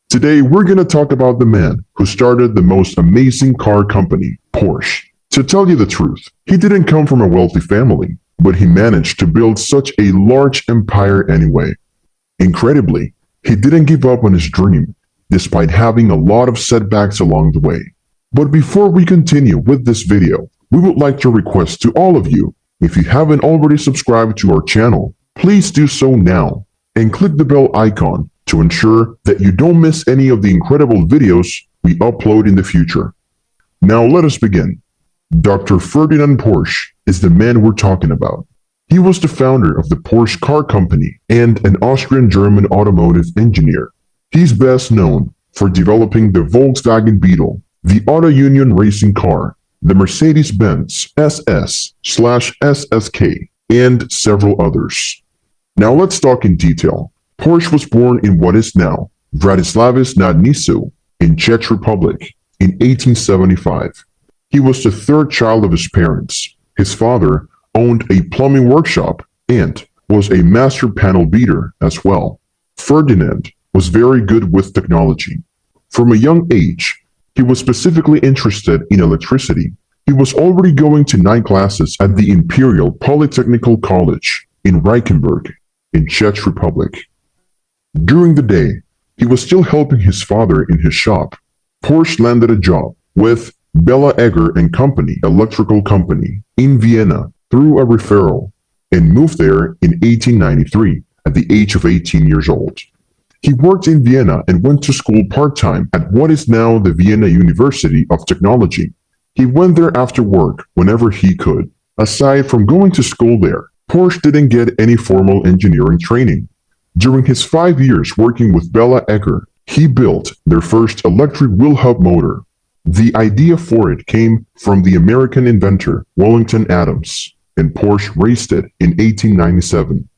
Today, we're going to talk about the man who started the most amazing car company, Porsche. To tell you the truth, he didn't come from a wealthy family, but he managed to build such a large empire anyway. Incredibly, he didn't give up on his dream, despite having a lot of setbacks along the way. But before we continue with this video, we would like to request to all of you, if you haven't already subscribed to our channel, please do so now and click the bell icon to ensure that you don't miss any of the incredible videos we upload in the future. Now let us begin. Dr. Ferdinand Porsche is the man we're talking about. He was the founder of the Porsche car company and an Austrian-German automotive engineer. He's best known for developing the Volkswagen Beetle, the Auto Union racing car, the Mercedes-Benz SS/SSK, and several others. Now let's talk in detail. Porsche was born in what is now Vratislavice nad Nisou in Czech Republic in 1875. He was the third child of his parents. His father owned a plumbing workshop and was a master panel beater as well. Ferdinand was very good with technology. From a young age, he was specifically interested in electricity. He was already going to night classes at the Imperial Polytechnical College in Reichenberg in Czech Republic. During the day, he was still helping his father in his shop. Porsche landed a job with Bella Egger and Company Electrical Company in Vienna through a referral and moved there in 1893 at the age of 18 years old. He worked in Vienna and went to school part-time at what is now the Vienna University of Technology. He went there after work whenever he could. Aside from going to school there, Porsche didn't get any formal engineering training. During his 5 years working with Bella Egger, he built their first electric wheel hub motor. The idea for it came from the American inventor Wellington Adams, and Porsche raced it in 1897.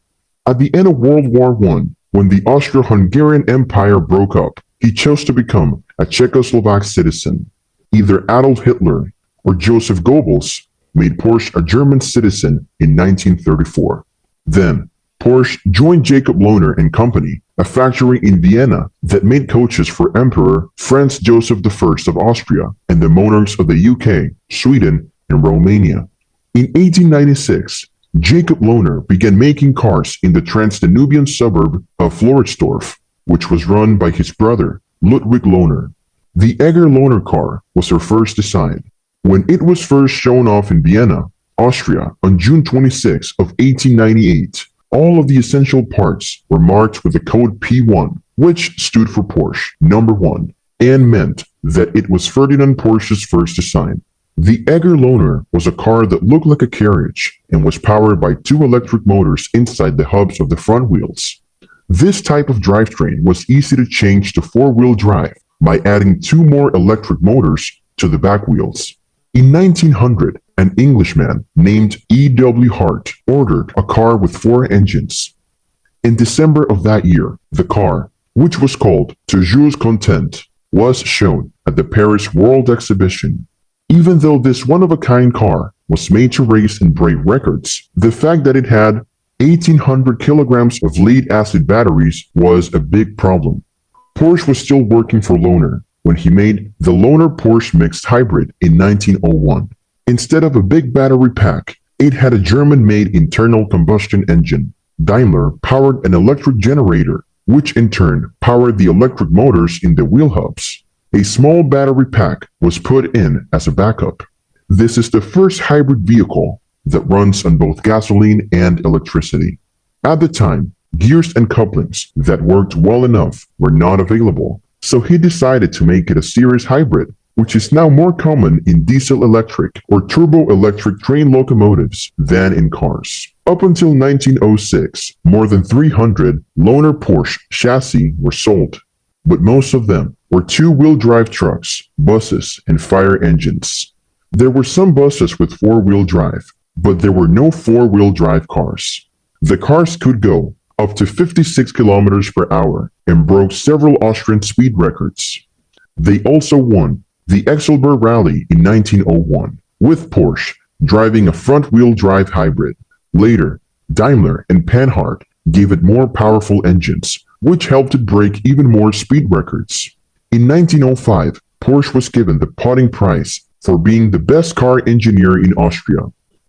At the end of World War I, when the Austro-Hungarian Empire broke up, he chose to become a Czechoslovak citizen. Either Adolf Hitler or Joseph Goebbels made Porsche a German citizen in 1934. Then, Porsche joined Jacob Lohner and Company, a factory in Vienna that made coaches for Emperor Franz Joseph I of Austria and the monarchs of the UK, Sweden, and Romania. In 1896, Jacob Lohner began making cars in the Transdanubian suburb of Floridsdorf, which was run by his brother, Ludwig Lohner. The Egger-Lohner car was her first design. When it was first shown off in Vienna, Austria, on June 26 of 1898, all of the essential parts were marked with the code P1, which stood for Porsche, number 1, and meant that it was Ferdinand Porsche's first design. The Egger-Lohner was a car that looked like a carriage and was powered by 2 electric motors inside the hubs of the front wheels. This type of drivetrain was easy to change to 4-wheel drive by adding 2 more electric motors to the back wheels. In 1900, an Englishman named E.W. Hart ordered a car with 4 engines. In December of that year, the car, which was called Toujours Content, was shown at the Paris World Exhibition. Even though this one-of-a-kind car was made to race and break records, the fact that it had 1,800 kilograms of lead-acid batteries was a big problem. Porsche was still working for Lohner when he made the Lohner-Porsche mixed hybrid in 1901. Instead of a big battery pack, it had a German-made internal combustion engine. Daimler powered an electric generator, which in turn powered the electric motors in the wheel hubs. A small battery pack was put in as a backup. This is the first hybrid vehicle that runs on both gasoline and electricity. At the time, gears and couplings that worked well enough were not available, so he decided to make it a series hybrid, which is now more common in diesel-electric or turbo-electric train locomotives than in cars. Up until 1906, more than 300 Lohner Porsche chassis were sold, but most of them were 2-wheel drive trucks, buses, and fire engines. There were some buses with 4-wheel drive, but there were no 4-wheel drive cars. The cars could go up to 56 kilometers per hour and broke several Austrian speed records. They also won the Exelber Rally in 1901, with Porsche driving a front-wheel drive hybrid. Later, Daimler and Panhard gave it more powerful engines which helped it break even more speed records. In 1905, Porsche was given the Potting Prize for being the best car engineer in Austria.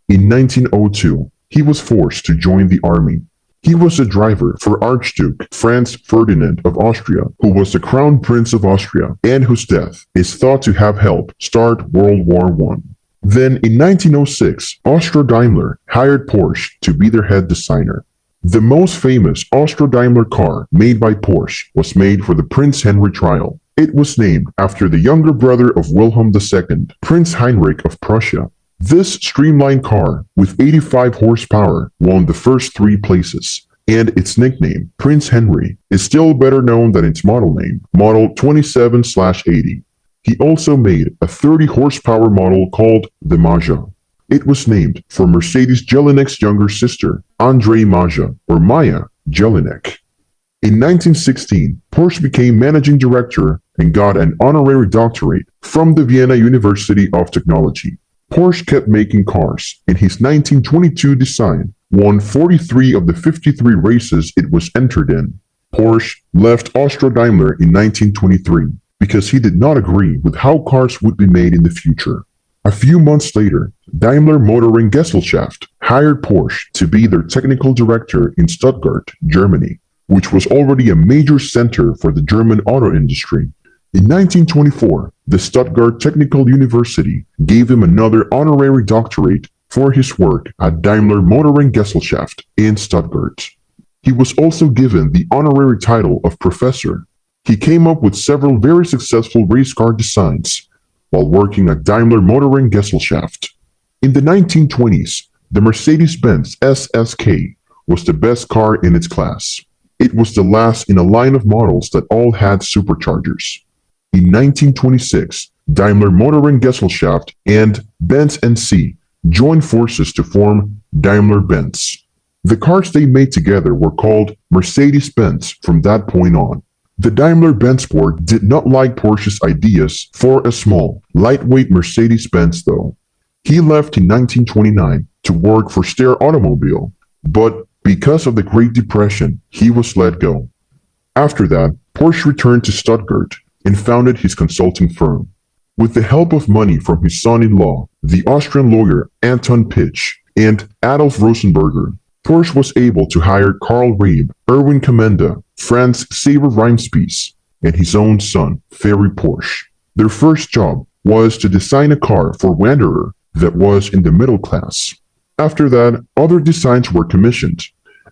In 1902, he was forced to join the army. He was a driver for Archduke Franz Ferdinand of Austria, who was the Crown Prince of Austria and whose death is thought to have helped start World War I. Then in 1906, Austro-Daimler hired Porsche to be their head designer. The most famous Austro-Daimler car made by Porsche was made for the Prince Henry trial. It was named after the younger brother of Wilhelm II, Prince Heinrich of Prussia. This streamlined car with 85 horsepower won the first 3 places, and its nickname, Prince Henry, is still better known than its model name, Model 27/80. He also made a 30 horsepower model called the Maja. It was named for Mercedes Jelinek's younger sister, Andrei Maja, or Maya Jelinek. In 1916, Porsche became managing director and got an honorary doctorate from the Vienna University of Technology. Porsche kept making cars, and his 1922 design won 43 of the 53 races it was entered in. Porsche left Austro-Daimler in 1923 because he did not agree with how cars would be made in the future. A few months later, Daimler Motoring Gesellschaft hired Porsche to be their technical director in Stuttgart, Germany, which was already a major center for the German auto industry. In 1924, the Stuttgart Technical University gave him another honorary doctorate for his work at Daimler Motoring Gesellschaft in Stuttgart. He was also given the honorary title of professor. He came up with several very successful race car designs while working at Daimler Motoring Gesellschaft. In the 1920s, the Mercedes-Benz SSK was the best car in its class. It was the last in a line of models that all had superchargers. In 1926, Daimler Motoring Gesellschaft and Benz NC joined forces to form Daimler-Benz. The cars they made together were called Mercedes-Benz from that point on. The Daimler-Benz board did not like Porsche's ideas for a small, lightweight Mercedes-Benz though. He left in 1929 to work for Steyr Automobile, but because of the Great Depression, he was let go. After that, Porsche returned to Stuttgart and founded his consulting firm. With the help of money from his son-in-law, the Austrian lawyer Anton Piëch, and Adolf Rosenberger, Porsche was able to hire Karl Rabe, Erwin Commenda, Franz Xaver Reinspeis, and his own son, Ferry Porsche. Their first job was to design a car for Wanderer that was in the middle class. After that, other designs were commissioned.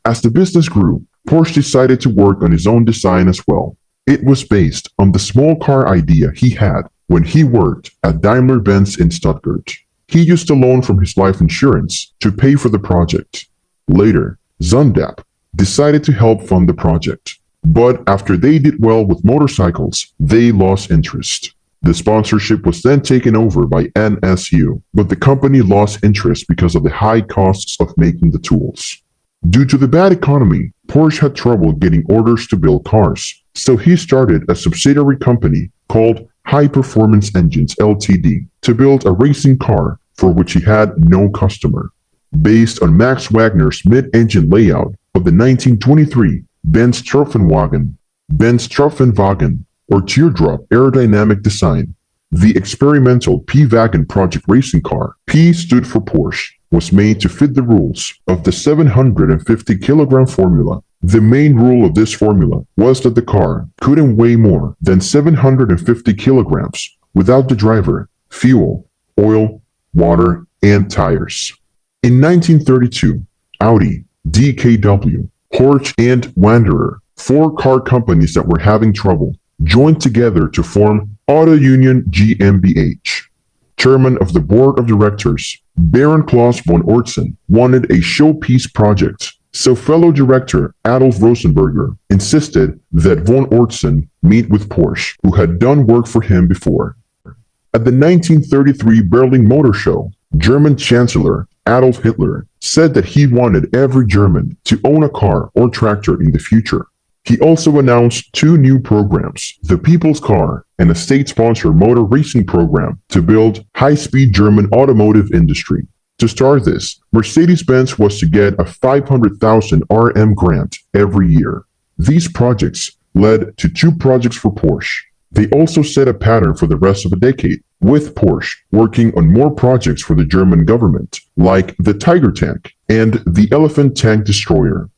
As the business grew, Porsche decided to work on his own design as well. It was based on the small car idea he had when he worked at Daimler-Benz in Stuttgart. He used a loan from his life insurance to pay for the project. Later, Zundap decided to help fund the project. But after they did well with motorcycles, they lost interest. The sponsorship was then taken over by NSU, but the company lost interest because of the high costs of making the tools. Due to the bad economy, Porsche had trouble getting orders to build cars, so he started a subsidiary company called High Performance Engines Ltd. to build a racing car for which he had no customer. Based on Max Wagner's mid-engine layout of the 1923 Benz Strophenwagen, or teardrop aerodynamic design, the experimental P-Wagon project racing car, P stood for Porsche, was made to fit the rules of the 750 kilogram formula. The main rule of this formula was that the car couldn't weigh more than 750 kilograms without the driver, fuel, oil, water, and tires. In 1932, Audi, DKW, Porsche, and Wanderer, 4 car companies that were having trouble, joined together to form Auto Union GmbH. Chairman of the board of directors, Baron Klaus von Ortzen, wanted a showpiece project, so fellow director Adolf Rosenberger insisted that von Ortzen meet with Porsche, who had done work for him before. At the 1933 Berlin Motor Show, German Chancellor Adolf Hitler said that he wanted every German to own a car or tractor in the future. He also announced 2 new programs, the People's Car and a state-sponsored motor racing program to build high-speed German automotive industry. To start this, Mercedes-Benz was to get a 500,000 RM grant every year. These projects led to 2 projects for Porsche. They also set a pattern for the rest of the decade, with Porsche working on more projects for the German government, like the Tiger tank and the Elephant tank destroyer.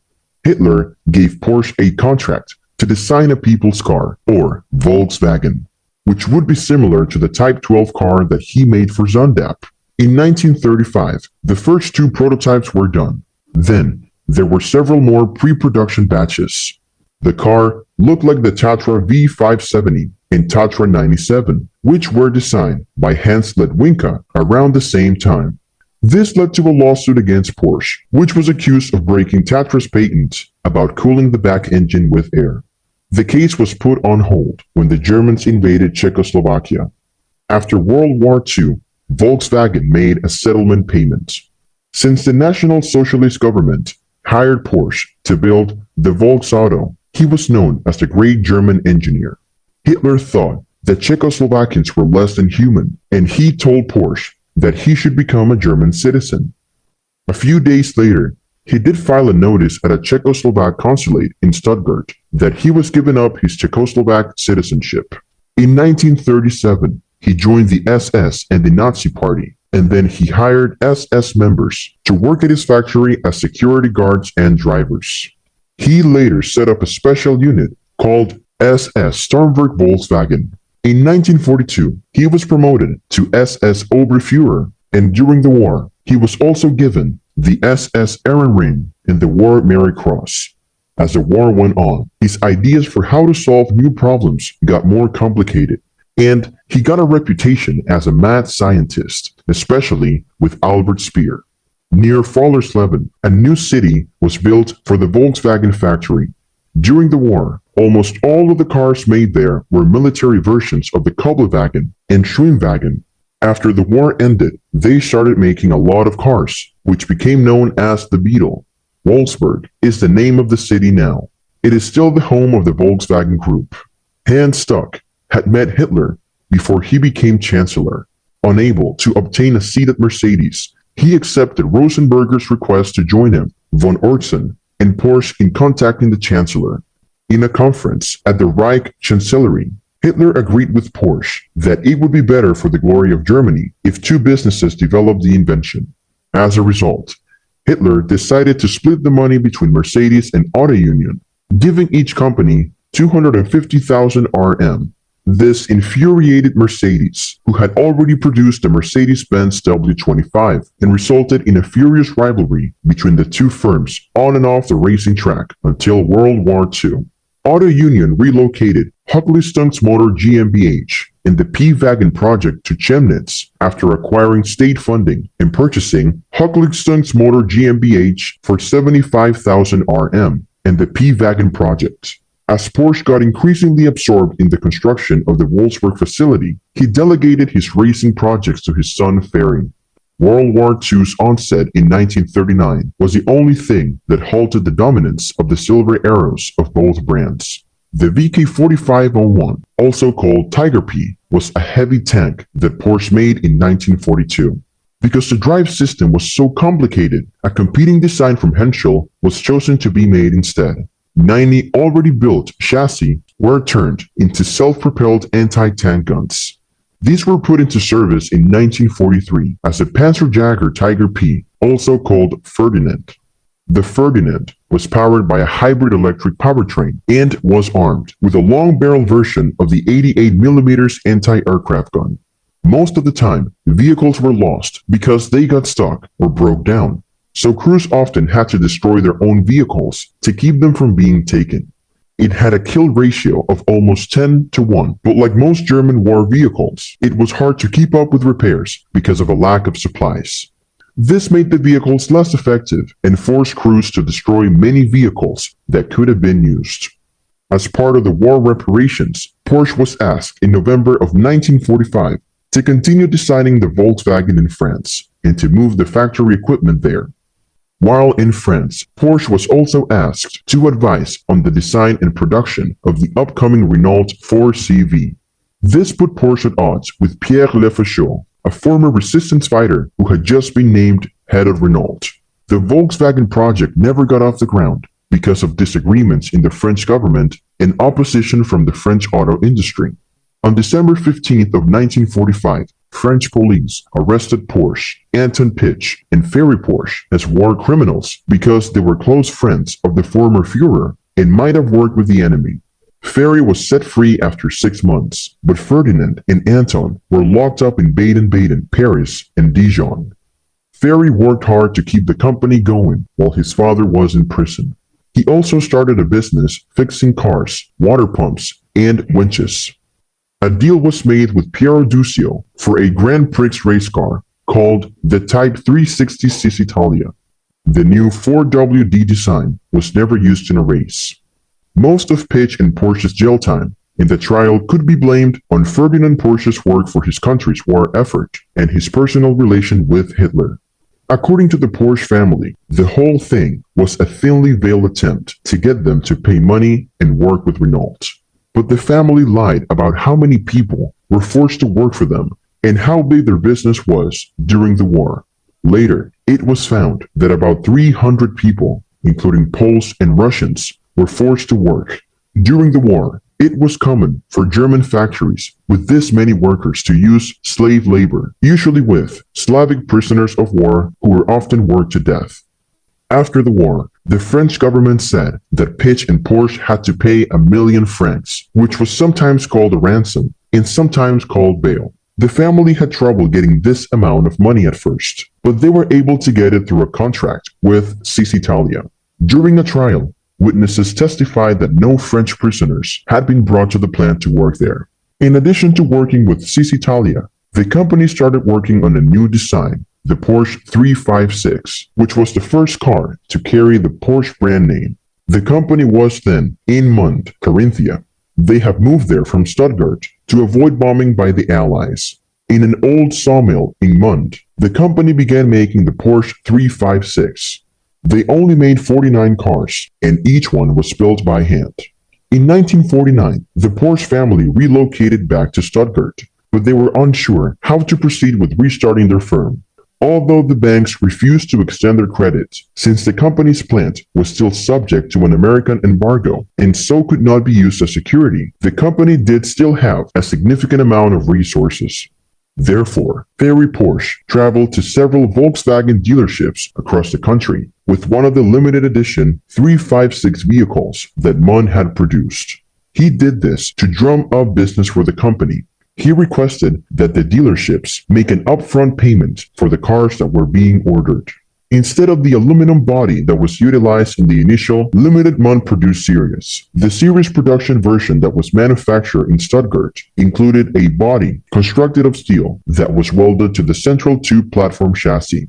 Hitler gave Porsche a contract to design a people's car, or Volkswagen, which would be similar to the Type 12 car that he made for Zundap. In 1935, the first 2 prototypes were done. Then, there were several more pre-production batches. The car looked like the Tatra V570 and Tatra 97, which were designed by Hans Ledwinka around the same time. This led to a lawsuit against Porsche, which was accused of breaking Tatra's patent about cooling the back engine with air. The case was put on hold when the Germans invaded Czechoslovakia. After World War II, Volkswagen made a settlement payment. Since the National Socialist government hired Porsche to build the Volksauto, he was known as the Great German Engineer. Hitler thought that Czechoslovakians were less than human, and he told Porsche that he should become a German citizen. A few days later, he did file a notice at a Czechoslovak consulate in Stuttgart that he was giving up his Czechoslovak citizenship. In 1937, he joined the SS and the Nazi Party, and then he hired SS members to work at his factory as security guards and drivers. He later set up a special unit called SS Sturmwerk Volkswagen. In 1942, he was promoted to SS Oberführer, and during the war, he was also given the SS Ehrenring and the War Merit Cross. As the war went on, his ideas for how to solve new problems got more complicated, and he got a reputation as a mad scientist, especially with Albert Speer. Near Fallersleben, a new city was built for the Volkswagen factory. During the war, almost all of the cars made there were military versions of the Kuppelwagen and Schwimmwagen. After the war ended, they started making a lot of cars, which became known as the Beetle. Wolfsburg is the name of the city now. It is still the home of the Volkswagen Group. Hans Stuck had met Hitler before he became chancellor. Unable to obtain a seat at Mercedes, he accepted Rosenberger's request to join him, von Oertzen, and Porsche in contacting the chancellor. In a conference at the Reich Chancellery, Hitler agreed with Porsche that it would be better for the glory of Germany if 2 businesses developed the invention. As a result, Hitler decided to split the money between Mercedes and Auto Union, giving each company 250,000 RM. This infuriated Mercedes, who had already produced the Mercedes-Benz W25, and resulted in a furious rivalry between the 2 firms on and off the racing track until World War II. Auto Union relocated Hucklistungs-Motor GmbH and the P-Wagen project to Chemnitz after acquiring state funding and purchasing Hucklistungs-Motor GmbH for 75,000 RM and the P-Wagen project. As Porsche got increasingly absorbed in the construction of the Wolfsburg facility, he delegated his racing projects to his son Ferry. World War II's onset in 1939 was the only thing that halted the dominance of the silver arrows of both brands. The VK4501, also called Tiger P, was a heavy tank that Porsche made in 1942. Because the drive system was so complicated, a competing design from Henschel was chosen to be made instead. 90 already built chassis were turned into self-propelled anti-tank guns. These were put into service in 1943 as the Panzerjäger Tiger P, also called Ferdinand. The Ferdinand was powered by a hybrid electric powertrain and was armed with a long-barrel version of the 88mm anti-aircraft gun. Most of the time, vehicles were lost because they got stuck or broke down, so crews often had to destroy their own vehicles to keep them from being taken. It had a kill ratio of almost 10-1, but like most German war vehicles, it was hard to keep up with repairs because of a lack of supplies. This made the vehicles less effective and forced crews to destroy many vehicles that could have been used. As part of the war reparations, Porsche was asked in November of 1945 to continue designing the Volkswagen in France and to move the factory equipment there. While in France, Porsche was also asked to advise on the design and production of the upcoming Renault 4CV. This put Porsche at odds with Pierre Lefaucheux, a former resistance fighter who had just been named head of Renault. The Volkswagen project never got off the ground, because of disagreements in the French government and opposition from the French auto industry. On December 15th of 1945, French police arrested Porsche, Anton Piëch, and Ferry Porsche as war criminals because they were close friends of the former Führer and might have worked with the enemy. Ferry was set free after 6 months, but Ferdinand and Anton were locked up in Baden-Baden, Paris, and Dijon. Ferry worked hard to keep the company going while his father was in prison. He also started a business fixing cars, water pumps, and winches. A deal was made with Piero Duccio for a Grand Prix race car called the Type 360 Italia. The new 4WD design was never used in a race. Most of Piëch and Porsche's jail time in the trial could be blamed on Ferdinand Porsche's work for his country's war effort and his personal relation with Hitler. According to the Porsche family, the whole thing was a thinly veiled attempt to get them to pay money and work with Renault. But the family lied about how many people were forced to work for them and how big their business was during the war. Later, it was found that about 300 people, including Poles and Russians, were forced to work. During the war, it was common for German factories with this many workers to use slave labor, usually with Slavic prisoners of war who were often worked to death. After the war, the French government said that Piëch and Porsche had to pay 1 million francs, which was sometimes called a ransom and sometimes called bail. The family had trouble getting this amount of money at first, but they were able to get it through a contract with Italia. During a trial, witnesses testified that no French prisoners had been brought to the plant to work there. In addition to working with Italia, the company started working on a new design, the Porsche 356, which was the first car to carry the Porsche brand name. The company was then in Mund, Carinthia. They have moved there from Stuttgart to avoid bombing by the Allies. In an old sawmill in Mund, the company began making the Porsche 356. They only made 49 cars, and each one was built by hand. In 1949, the Porsche family relocated back to Stuttgart, but they were unsure how to proceed with restarting their firm. Although the banks refused to extend their credit, since the company's plant was still subject to an American embargo and so could not be used as security, the company did still have a significant amount of resources. Therefore, Ferry Porsche traveled to several Volkswagen dealerships across the country with one of the limited edition 356 vehicles that Munn had produced. He did this to drum up business for the company. He requested that the dealerships make an upfront payment for the cars that were being ordered. Instead of the aluminum body that was utilized in the initial limited Munn-produced series, the series production version that was manufactured in Stuttgart included a body constructed of steel that was welded to the central tube platform chassis.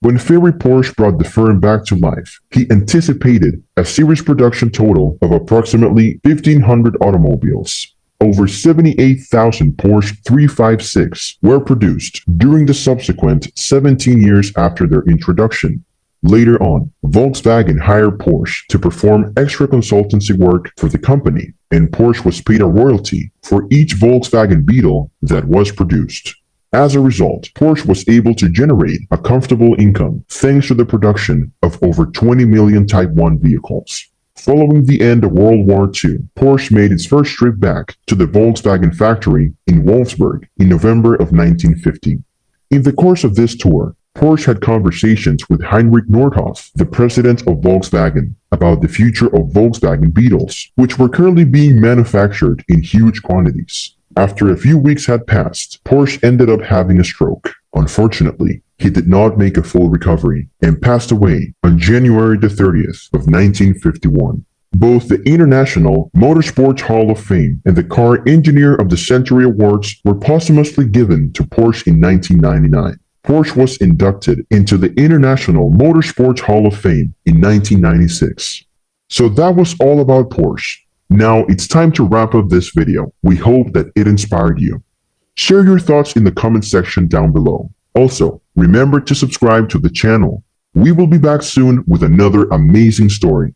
When Ferry Porsche brought the firm back to life, he anticipated a series production total of approximately 1,500 automobiles. Over 78,000 Porsche 356 were produced during the subsequent 17 years after their introduction. Later on, Volkswagen hired Porsche to perform extra consultancy work for the company, and Porsche was paid a royalty for each Volkswagen Beetle that was produced. As a result, Porsche was able to generate a comfortable income thanks to the production of over 20 million Type 1 vehicles. Following the end of World War II, Porsche made its first trip back to the Volkswagen factory in Wolfsburg in November of 1950. In the course of this tour, Porsche had conversations with Heinrich Nordhoff, the president of Volkswagen, about the future of Volkswagen Beetles, which were currently being manufactured in huge quantities. After a few weeks had passed, Porsche ended up having a stroke. Unfortunately, he did not make a full recovery and passed away on January 30th of 1951. Both the International Motorsports Hall of Fame and the Car Engineer of the Century Awards were posthumously given to Porsche in 1999. Porsche was inducted into the International Motorsports Hall of Fame in 1996. So that was all about Porsche. Now it's time to wrap up this video. We hope that it inspired you. Share your thoughts in the comment section down below. Also, remember to subscribe to the channel. We will be back soon with another amazing story.